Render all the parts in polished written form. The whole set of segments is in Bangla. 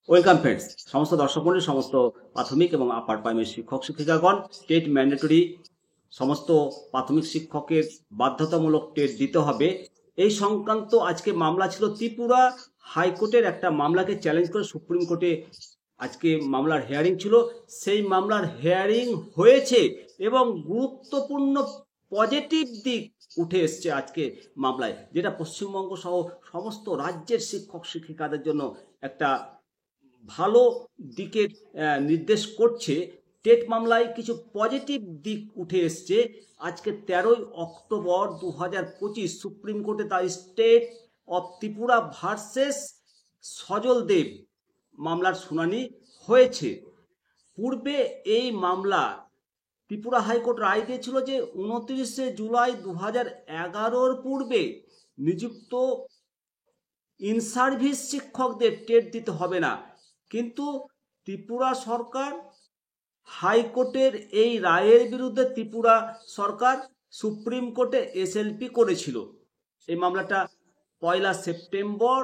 ওয়েলকাম ফ্রেন্ডস, সমস্ত দর্শক মণ্ডলী, সমস্ত প্রাথমিক এবং আপার প্রাইমারি শিক্ষক শিক্ষিকাগণ, টেট ম্যান্ডেটরি সমস্ত প্রাথমিক শিক্ষকের বাধ্যতামূলক টেট দিতে হবে এই সংক্রান্ত আজকে মামলা ছিল। ত্রিপুরা হাইকোর্টের একটা মামলাকে চ্যালেঞ্জ করে সুপ্রিম কোর্টে আজকে মামলার হেয়ারিং ছিল। সেই মামলার হেয়ারিং হয়েছে এবং গুরুত্বপূর্ণ পজিটিভ দিক উঠে এসছে আজকে মামলায়, যেটা পশ্চিমবঙ্গ সহ সমস্ত রাজ্যের শিক্ষক শিক্ষিকাদের জন্য একটা ভালো দিকের নির্দেশ করছে। টেট মামলায় কিছু পজিটিভ দিক উঠে এসছে। আজকে 13ই অক্টোবর 2025 সুপ্রিম কোর্টে তার স্টেট অফ ত্রিপুরা ভার্সেস সজল দেব মামলার শুনানি হয়েছে। পূর্বে এই মামলা ত্রিপুরা হাইকোর্ট রায় দিয়েছিল যে 29শে জুলাই 2011 পূর্বে নিযুক্ত ইন সার্ভিস শিক্ষকদের টেট দিতে হবে না, কিন্তু ত্রিপুরা সরকার হাইকোর্টের এই রায়ের বিরুদ্ধে ত্রিপুরা সরকার সুপ্রিম কোর্টে এসএলপি করেছিল। এই মামলাটা 1 সেপ্টেম্বর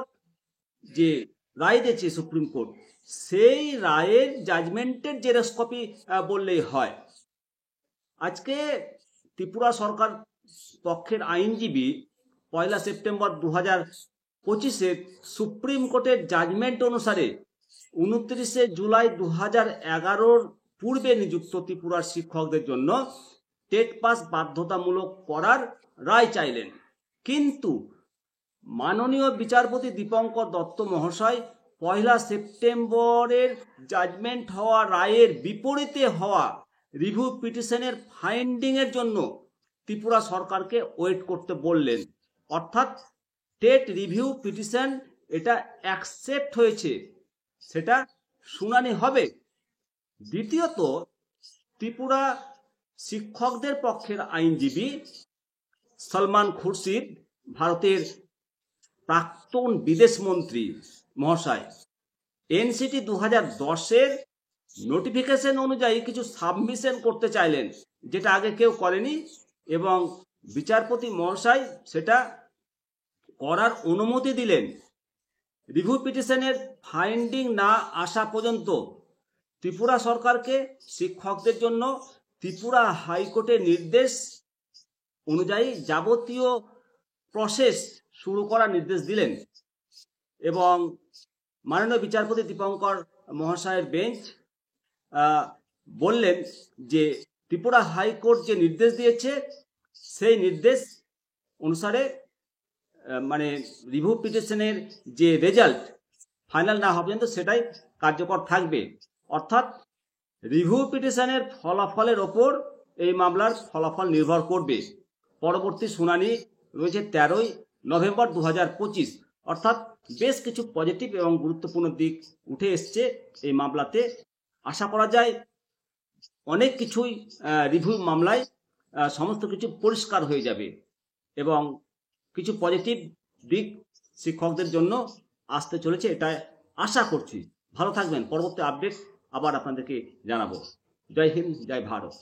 যে রায় দিয়েছে সুপ্রিম কোর্ট, সেই রায়ের জাজমেন্টের জেরক্স কপি বললেই হয়। আজকে ত্রিপুরা সরকার পক্ষের আইনজীবী 1 সেপ্টেম্বর 2025 সুপ্রিম কোর্টের জাজমেন্ট অনুসারে 29শে জুলাই 2011 পূর্বে নিযুক্ত ত্রিপুরার শিক্ষকদের জন্য টেট পাস বাধ্যতামূলক করার রায় চাইলেন। কিন্তু মাননীয় বিচারপতি দীপঙ্কর দত্ত মহাশয় 1 সেপ্টেম্বরের জাজমেন্ট হওয়া রায়ের বিপরীতে হওয়া রিভিউ পিটিশনের ফাইন্ডিংয়ের জন্য ত্রিপুরা সরকারকে ওয়েট করতে বললেন। অর্থাৎ টেট রিভিউ পিটিশন এটা অ্যাকসেপ্ট হয়েছে, সেটা শুনানি হবে। দ্বিতীয়ত, ত্রিপুরা শিক্ষকদের পক্ষের আইনজীবী সলমান খুরশিদ, ভারতের প্রাক্তন বিদেশ মন্ত্রী মহাশয়, এনসিটি 2010-এর নোটিফিকেশন অনুযায়ী কিছু সাবমিশন করতে চাইলেন, যেটা আগে কেউ করেনি, এবং বিচারপতি মহাশয় সেটা করার অনুমতি দিলেন। রিভিউ পিটিশনের ফাইন্ডিং না আসা পর্যন্ত ত্রিপুরা সরকারকে শিক্ষকদের জন্য ত্রিপুরা হাইকোর্টের নির্দেশ অনুযায়ী যাবতীয় প্রসেস শুরু করার নির্দেশ দিলেন। এবং মাননীয় বিচারপতি দীপঙ্কর মহাশয়ের বেঞ্চ বললেন যে ত্রিপুরা হাইকোর্ট যে নির্দেশ দিয়েছে সেই নির্দেশ অনুসারে মানে রিভিউ পিটিশনের যে রেজাল্ট ফাইনাল না হওয়া পর্যন্ত সেটাই কার্যকর থাকবে। অর্থাৎ রিভিউ পিটিশনের ফলাফলের ওপর এই মামলার ফলাফল নির্ভর করবে। পরবর্তী শুনানি রয়েছে 13ই নভেম্বর 2025। অর্থাৎ বেশ কিছু পজিটিভ এবং গুরুত্বপূর্ণ দিক উঠে এসছে এই মামলাতে। আশা করা যায় অনেক কিছুই রিভিউ মামলায় সমস্ত কিছু পরিষ্কার হয়ে যাবে এবং কিছু পজিটিভ দিক শিক্ষকদের জন্য আসতে চলেছে, এটা আশা করছি। ভালো থাকবেন, পরবর্তী আপডেট আবার আপনাদেরকে জানাবো। জয় হিন্দ, জয় ভারত।